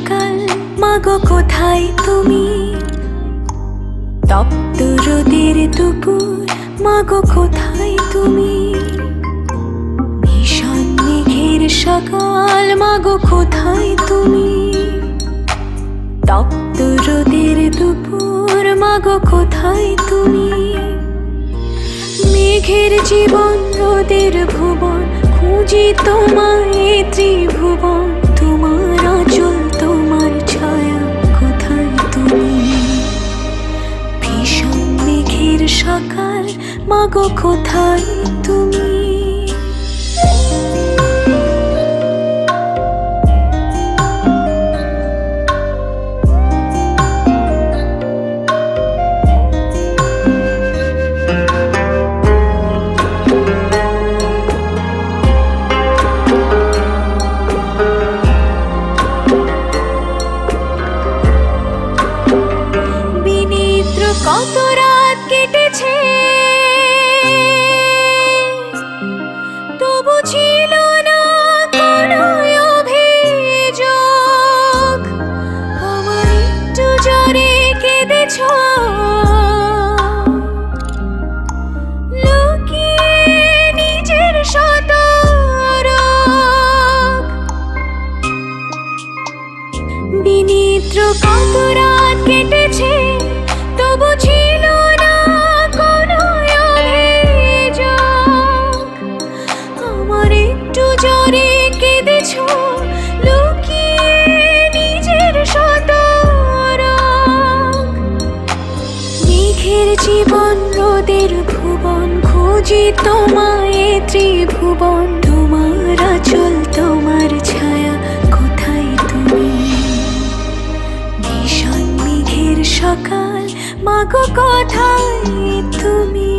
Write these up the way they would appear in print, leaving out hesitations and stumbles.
সকাল, মাগো কোথায় তুমি? তপ্ত রোদের দুপুর, মাগো কোথায় তুমি? ভীষণ মেঘের সকাল, মাগো কোথায় তুমি? তপ্ত রোদের দুপুর, মাগো কোথায় তুমি? মেঘের জীবন, রোদের ভুবন, খুঁজি তোমায় ত্রিভুবন। তোমার আঁচল, তোমার ছায়া, কোথায় তুমি? ভীষণ মেঘের সকাল, মাগো কোথায় তুমি? কত রাত কেটেছে, তবু ছিল না কোনো অভিযোগ। আমার একটু জোরে কেঁদেছ, লুকিয়ে নিজের শতরোগ। বিনিদ্র কত রাত কেটেছে, তবু ছিল না কোনো অভিযোগ। আমার একটু জোরে কেঁদেছ, লুকিয়ে নিজের শতরোগ। মেঘের জীবন, রোদের ভুবন, খুঁজি তোমায় ত্রিভুবন। তোমার আঁচল, তোমার ছায়া, কোথায় তুমি? ভীষণ মেঘের সকাল, মাগো কোথায় তুমি?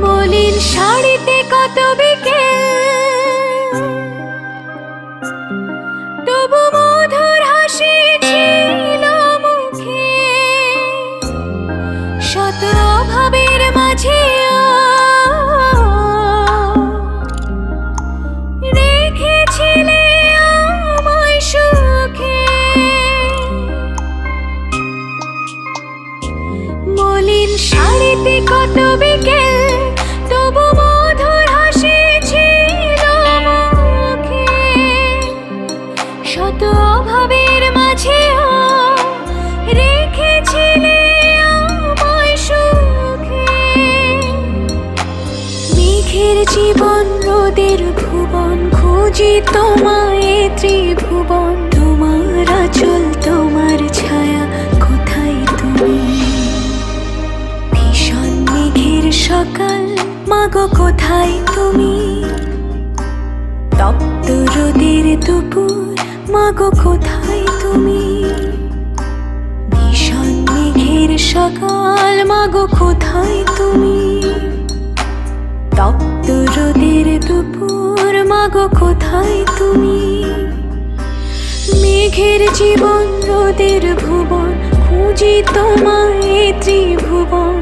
মলিন শাড়িতে কত বিকেল, তবু মধুর হাসি ছিল মুখে। শত অভাবের মাঝেও রেখেছিলে আমায় সুখে। মলিন শাড়িতে কত বিকেল, তবু মধুর হাসি ছিল মুখে। শত অভাবের মাঝেও রেখেছিলে আমায় সুখে। মেঘের জীবন, রোদের ভুবন, খুঁজি তোমায় ত্রিভুবন। তোমার আঁচল, তোমার ছায়া, কোথায় তুমি? ভীষণ মেঘের সকাল, মাগো কোথায় তুমি? তপ্ত রোদের দুপুর, মাগো কোথায় তুমি? ভীষণ মেঘের সকাল, মাগো কোথায় তুমি? তপ্ত রোদের দুপুর, মাগো কোথায় তুমি? মেঘের জীবন, রোদের ভুবন, খুঁজি তোমায় ত্রিভুবন।